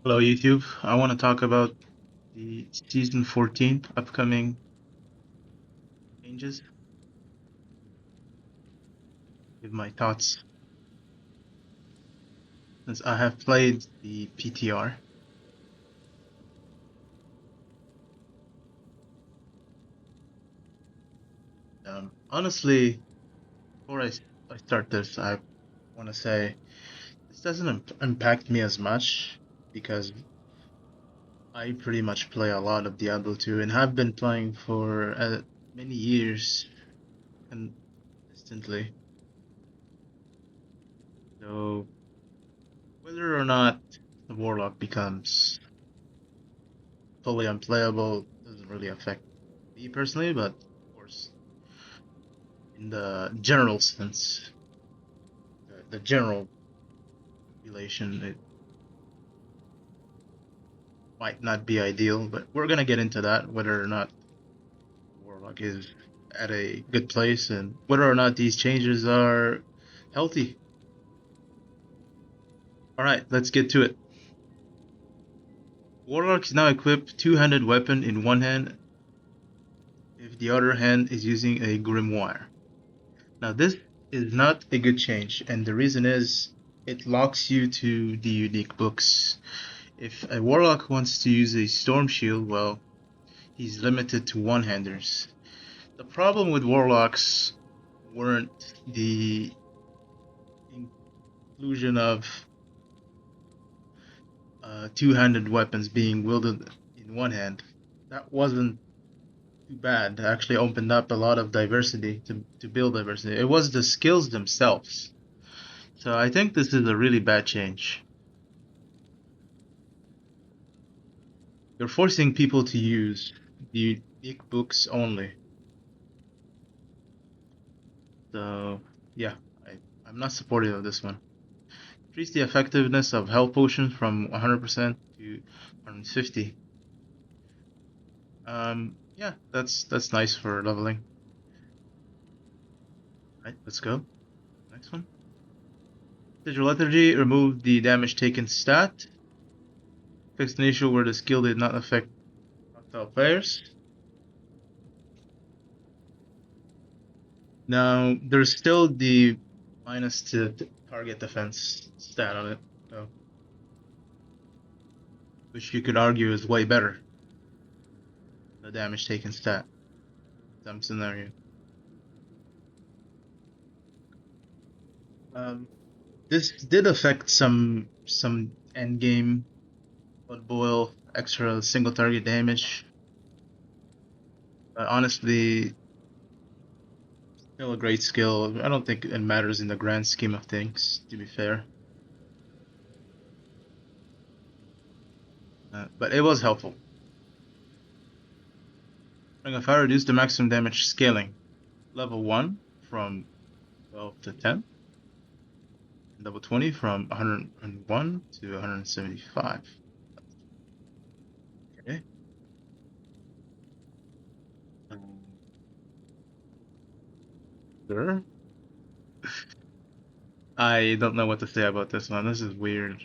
Hello, YouTube. I want to talk about the season 14 upcoming changes. Give my thoughts since I have played the PTR. Honestly, before I start this, I want to say this doesn't impact me as much because I pretty much play a lot of Diablo 2 and have been playing for many years consistently. So whether or not the Warlock becomes fully unplayable doesn't really affect me personally, but of course, in the general sense, the general population, it might not be ideal, but we're gonna get into that, whether or not Warlock is at a good place and whether or not these changes are healthy. Alright, let's get to it. Warlock is now equipped two-handed weapon in one hand if the other hand is using a grimoire. Now this is not a good change, and the reason is it locks you to the unique books. If a warlock wants to use a storm shield, well, he's limited to one-handers. The problem with warlocks weren't the inclusion of two-handed weapons being wielded in one hand. That wasn't too bad. It actually opened up a lot of diversity to build diversity. It was the skills themselves. So I think this is a really bad change. You're forcing people to use the unique books only. So yeah, I'm not supportive of this one. Increase the effectiveness of health potions from 100% to 150. Yeah, that's nice for leveling. Right, let's go. Next one. Digital Lethargy, remove the damage taken stat. Fixed an issue where the skill did not affect hostile players. Now, there's still the minus to target defense stat on it, so, which you could argue is way better. The damage taken stat. Some scenario. This did affect some end game blood boil extra single target damage, but honestly, still a great skill. I don't think it matters in the grand scheme of things. To be fair, but it was helpful. Ring of Fire reduced the maximum damage scaling. Level 1 from 12 to 10. Level 20 from 101 to 175. Okay. Sure. I don't know what to say about this one. This is weird.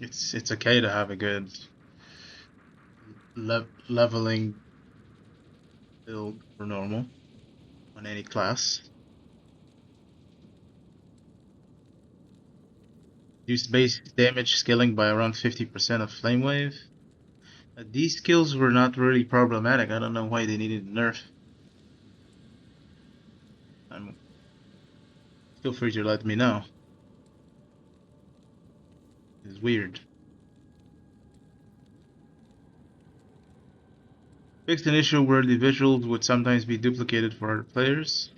It's okay to have a good leveling build for normal on any class. Reduced base damage scaling by around 50% of Flame Wave. These skills were not really problematic. I don't know why they needed a nerf. Feel free to let me know. It's weird. Fixed an issue where the visuals would sometimes be duplicated for other players.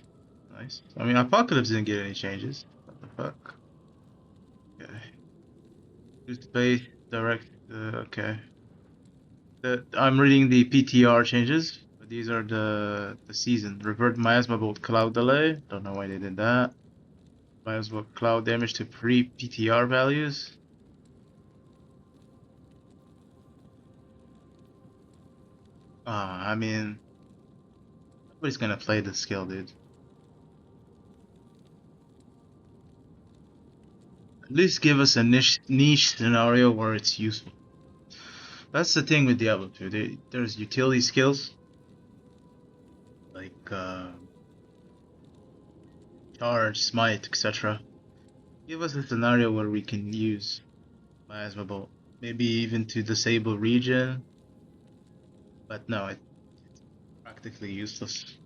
Nice. I mean, Apocalypse didn't get any changes. What the fuck? Okay. Use space, direct, okay. I'm reading the PTR changes, but these are the season. Revert Miasma Bolt Cloud Delay. Don't know why they did that. Miasma Cloud damage to pre-PTR values. I mean, nobody's gonna play this skill, dude. At least give us a niche scenario where it's useful. That's the thing with Diablo 2. There's utility skills like charge, smite, etc. Give us a scenario where we can use plasma bolt, maybe even to disable regen. But no, it's practically useless.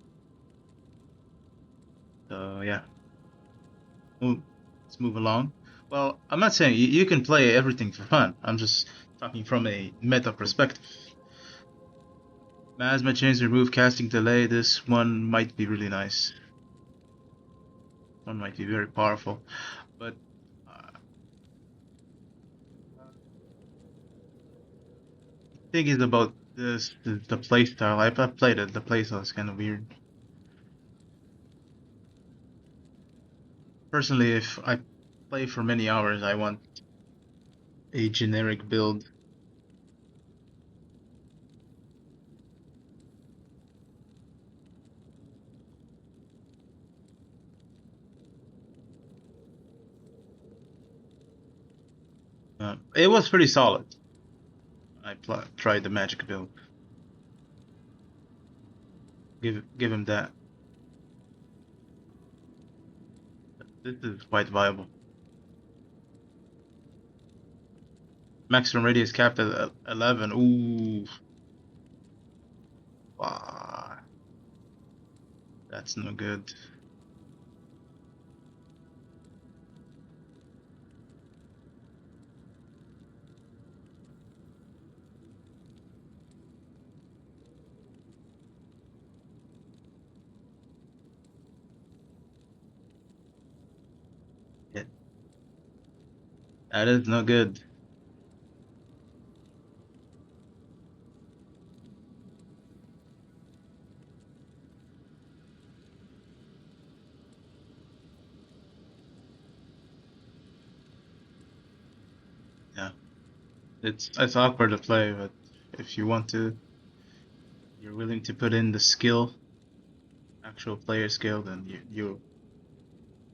So yeah, let's move along. Well, I'm not saying you can play everything for fun. I'm just talking from a meta perspective. Miasma chains remove casting delay. This one might be really nice. One might be very powerful, but the thing is about this the playstyle. I've played it. The playstyle is kind of weird. Personally, if I play for many hours, I want a generic build. It was pretty solid. I tried the magic build. Give him that. This is quite viable. Maximum radius capped at 11. Ooh. Wow. That's no good. Yeah, that is no good. Yeah. It's awkward to play, but if you want to, you're willing to put in the skill, actual player skill, then you'll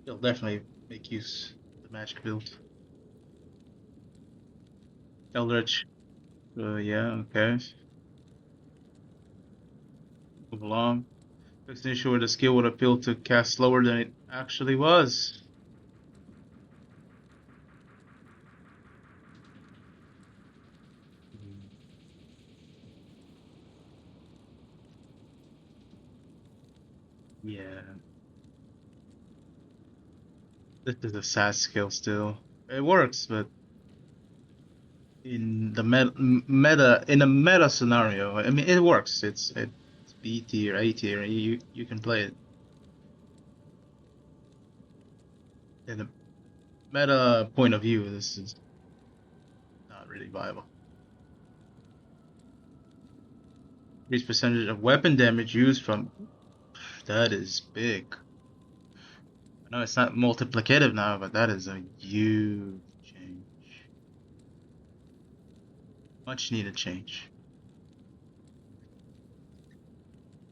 definitely make use of the magic build. Eldritch. Yeah, okay. Move along. Fixed an issue where the skill would appeal to cast slower than it actually was. Yeah. This is a sad skill still. It works, but in the meta scenario, I mean it works. It's B tier, A tier. You can play it. In a meta point of view, this is not really viable. Increased percentage of weapon damage used from that is big. I know it's not multiplicative now, but that is a huge change. Much needed change.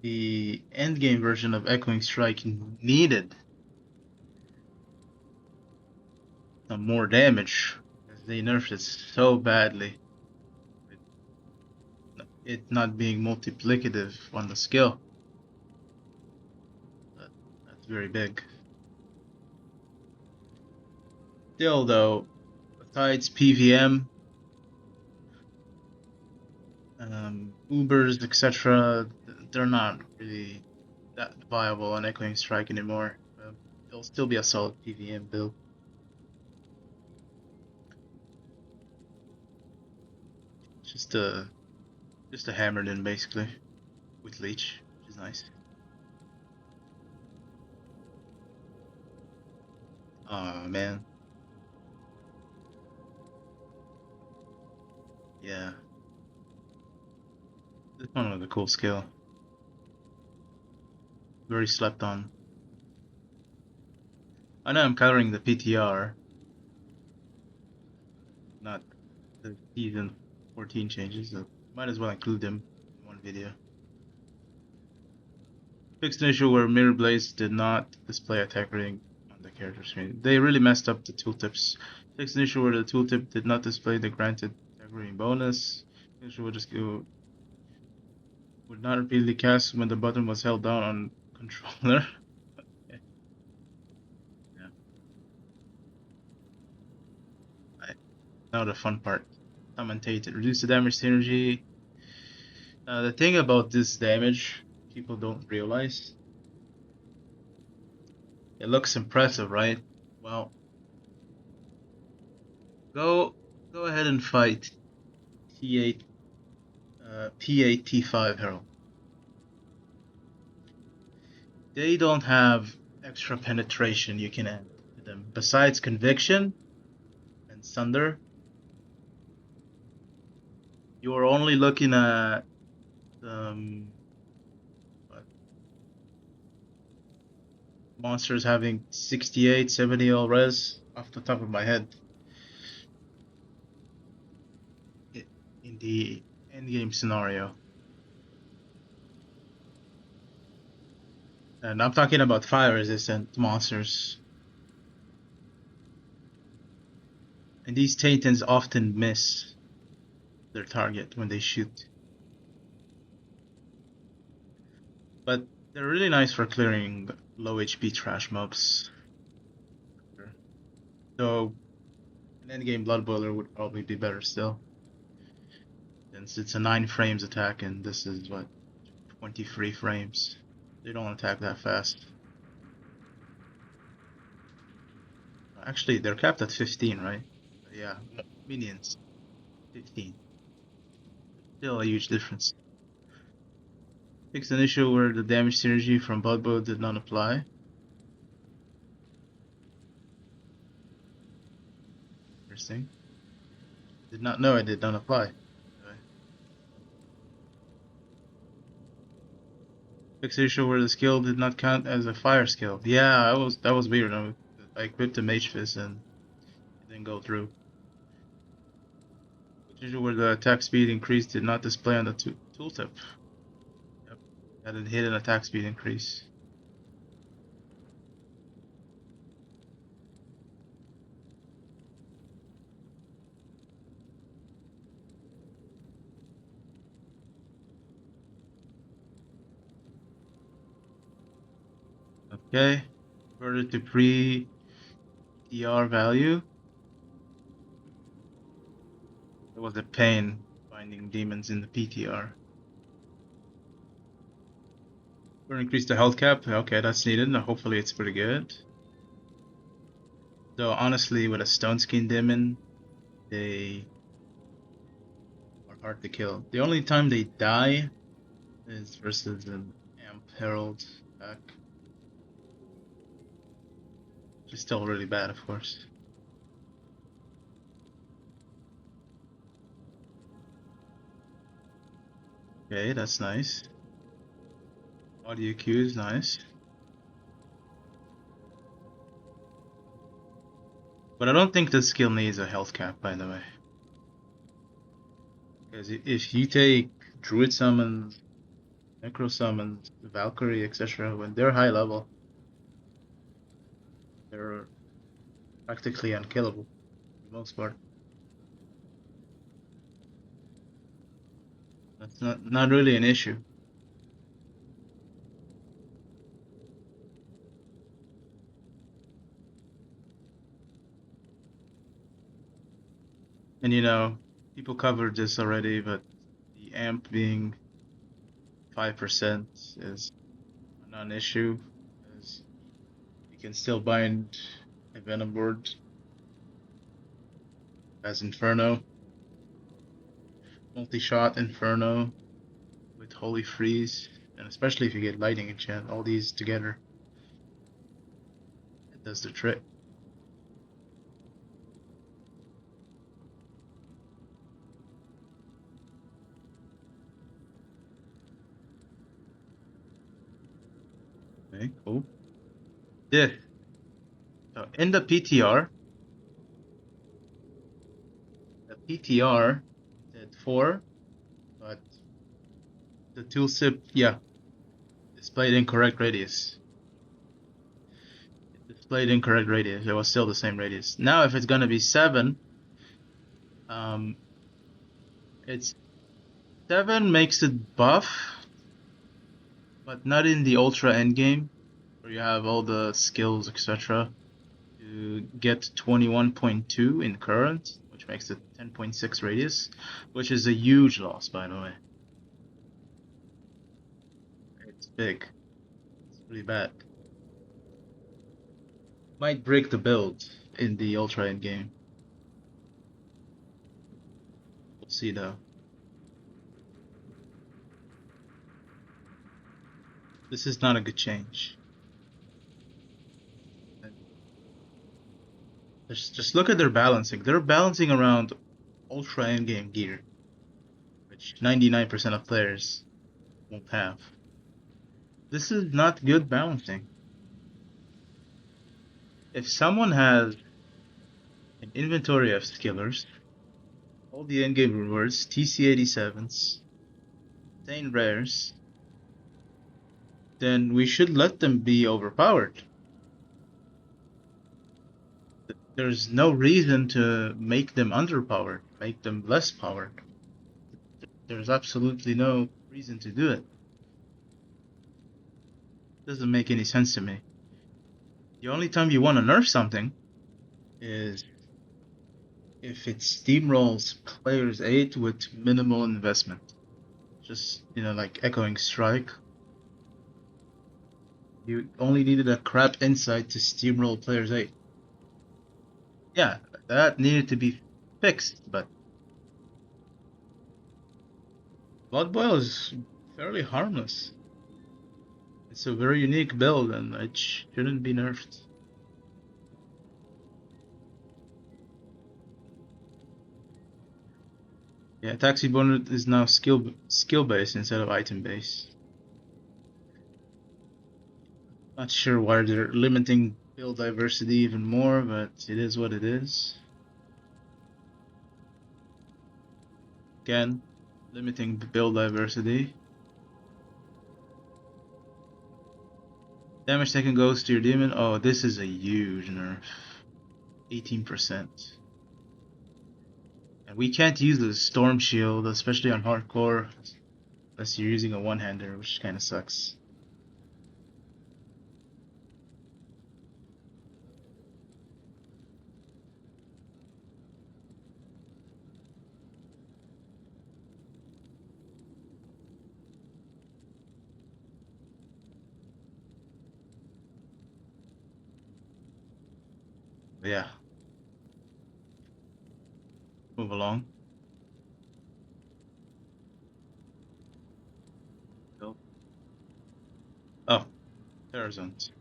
The endgame version of Echoing Strike needed some more damage because they nerfed it so badly. It not being multiplicative on the skill. That's very big. Still, though, besides PVM, Ubers, etc., they're not really that viable on Echoing Strike anymore. It'll still be a solid PVM build. Just a hammered in basically with leech, which is nice. Oh man, yeah, this one was a cool skill. Very slept on. I know I'm covering the PTR, not the season 14 changes, so might as well include them in one video. Fixed an issue where Mirror Blaze did not display attack rating on the character screen. They really messed up the tooltips. Takes an issue where the tooltip did not display the granted aggravating bonus. Issue would just go would not repeatedly cast when the button was held down on controller. Okay. Yeah. Right. Now the fun part. Commentated. Reduce the damage synergy. The thing about this damage people don't realize. It looks impressive, right? Well, go ahead and fight T8 P8 T5 Herald. They don't have extra penetration you can add to them. Besides Conviction and Sunder, you're only looking at what, monsters having 68, 70 all res off the top of my head in the endgame scenario. And I'm talking about fire resistant monsters. And these Titans often miss their target when they shoot. But they're really nice for clearing low HP trash mobs. So an endgame Blood Boiler would probably be better still. Since it's a 9 frames attack and this is what, 23 frames. They don't attack that fast. Actually, they're capped at 15, right? Yeah, minions. 15. Still a huge difference. Fixed an issue where the damage synergy from Blood Bow did not apply. Interesting. Did not know it did not apply. Okay. Fixed an issue where the skill did not count as a fire skill. Yeah, that was weird. I equipped a Mage Fist and it didn't go through. Fixed issue where the attack speed increase did not display on the tooltip. Yep. Had a hidden attack speed increase. Okay, converted to pre-DR value. It was a pain finding demons in the PTR. We're gonna increase the health cap. Okay, that's needed. Now, hopefully it's pretty good. Though honestly, with a stone skin demon, they are hard to kill. The only time they die is versus an Amp Herald pack. Which is still really bad, of course. Okay, that's nice. Audio cues, nice. But I don't think this skill needs a health cap, by the way. Because if you take Druid Summons, Necro Summons, Valkyrie, etc., when they're high level, they're practically unkillable for the most part. That's not really an issue. And you know, people covered this already, but the amp being 5% is not an issue, as you can still bind a Venom board as Inferno, multi-shot Inferno with Holy Freeze, and especially if you get Lightning Enchant, all these together, it does the trick. Okay, cool. Yeah. So in the PTR said 4, but the tooltip, yeah, displayed incorrect radius. It played incorrect radius. It was still the same radius. Now, if it's gonna be 7, um, it's 7 makes it buff, but not in the ultra endgame, where you have all the skills, etc. To get 21.2 in current, which makes it 10.6 radius, which is a huge loss, by the way. It's big. It's really bad. Might break the build in the ultra endgame. We'll see though. This is not a good change. Just look at their balancing. They're balancing around ultra endgame gear, which 99% of players won't have. This is not good balancing. If someone has an inventory of skillers, all the endgame rewards, TC87s, insane rares, then we should let them be overpowered. There's no reason to make them underpowered, make them less powered. There's absolutely no reason to do it. Doesn't make any sense to me. The only time you want to nerf something is if it steamrolls players 8 with minimal investment. Just, like Echoing Strike. You only needed a crap insight to steamroll players 8. Yeah, that needed to be fixed, but Blood Boil is fairly harmless. It's a very unique build and it shouldn't be nerfed. Yeah, Taxi Bonnet is now skill based instead of item based. Not sure why they're limiting build diversity even more, but it is what it is. Again, limiting build diversity. Damage taken goes to your demon. Oh, this is a huge nerf. 18%. And we can't use the Storm Shield, especially on hardcore, unless you're using a one-hander, which kind of sucks. But yeah. Move along. Oh, Terror Zones.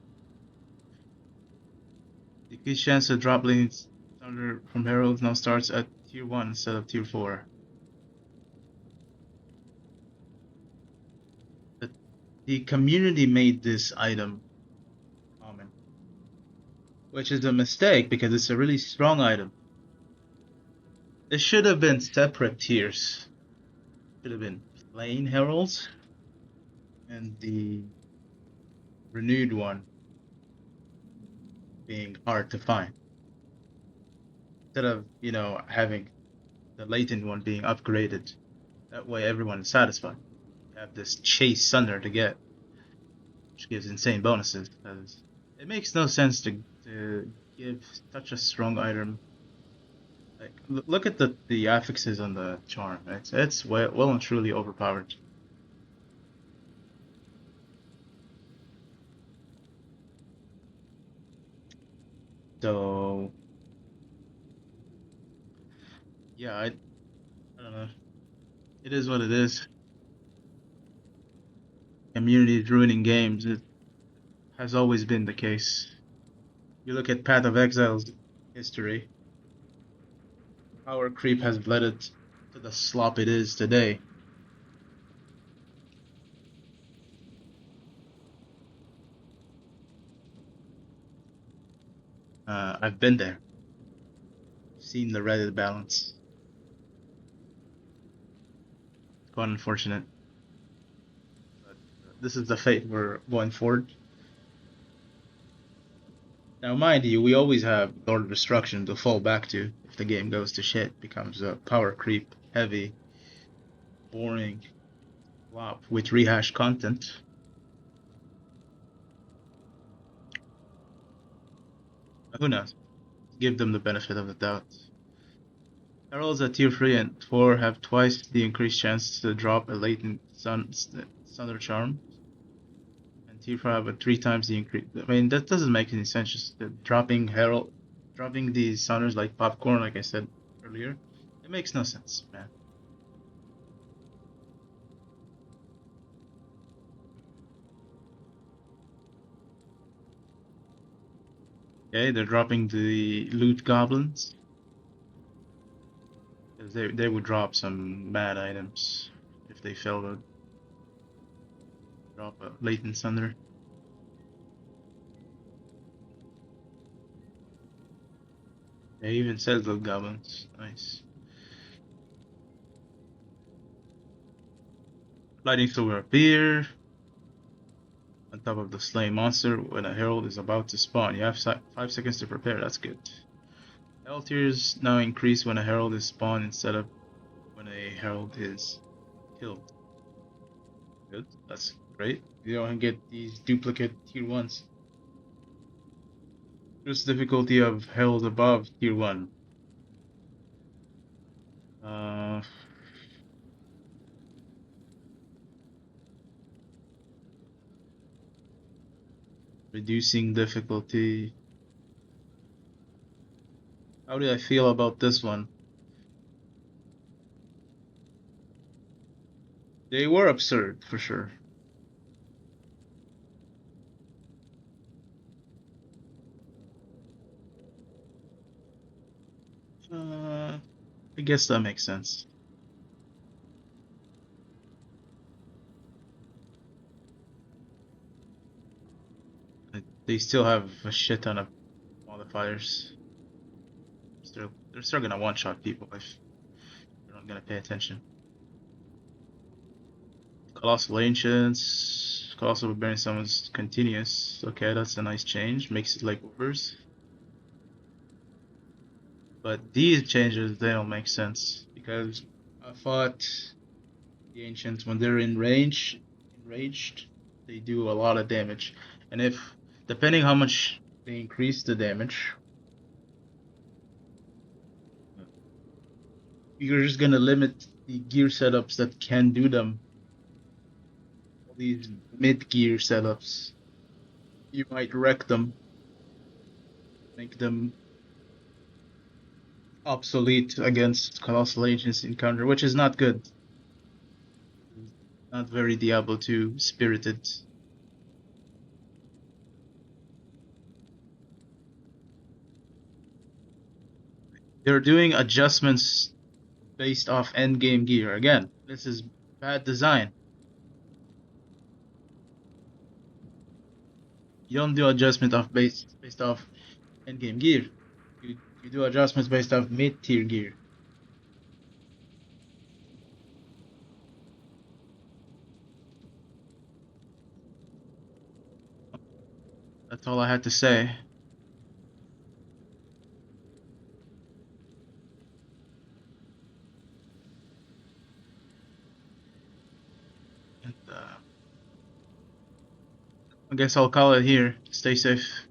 Decreased chance to drop lanes from Herald now starts at tier 1 instead of tier 4. But the community made this item common, which is a mistake because it's a really strong item. It should have been separate tiers. Should have been plain heralds and the renewed one being hard to find. Instead of, having the latent one being upgraded. That way everyone is satisfied. You have this chase Sunder to get, which gives insane bonuses. Because it makes no sense to give such a strong item. Like, look at the affixes on the charm. It's well and truly overpowered. So yeah, I don't know. It is what it is. Community is ruining games. It has always been the case. You look at Path of Exile's history. Power creep has led it to the slop it is today. I've been there. Seen the Reddit balance. It's quite unfortunate. But this is the fate we're going forward. Now, mind you, we always have Lord of Destruction to fall back to if the game goes to shit, becomes a power creep, heavy, boring flop with rehashed content. Who knows? Give them the benefit of the doubt. Heralds at tier 3 and 4 have twice the increased chance to drop a latent Thunder Charm, and tier 4 have a 3 times the increase. I mean, that doesn't make any sense. Just dropping Herald, dropping these Sunners like popcorn, like I said earlier. It makes no sense, man. Okay, they're dropping the Loot Goblins. They would drop some bad items if they fail to drop a Latent Thunder. They even said Loot Goblins. Nice. Lightning Storm will appear on top of the slain monster when a herald is about to spawn. You have 5 seconds to prepare. That's good. Hell tiers now increase when a herald is spawned instead of when a herald is killed. Good. That's great. You don't get these duplicate tier 1s. Reduce difficulty of herald above tier 1. Uh, Reducing difficulty. How do I feel about this one? They were absurd, for sure. I guess that makes sense. They still have a shit ton of modifiers. They're still gonna one-shot people if they're not gonna pay attention. Colossal Ancients. Colossal Barbarian Summons continuous. Okay, that's a nice change. Makes it like overs. But these changes, they don't make sense. Because I thought the Ancients, when they're enraged, they do a lot of damage. And if, depending how much they increase the damage, you're just gonna limit the gear setups that can do them. All these mid-gear setups, you might wreck them, make them obsolete against Colossal Agents encounter, which is not good. Not very Diablo 2 spirited. They're doing adjustments based off endgame gear. Again, this is bad design. You don't do adjustment off based off endgame gear. You do adjustments based off mid-tier gear. That's all I had to say. And, I guess I'll call it here. Stay safe.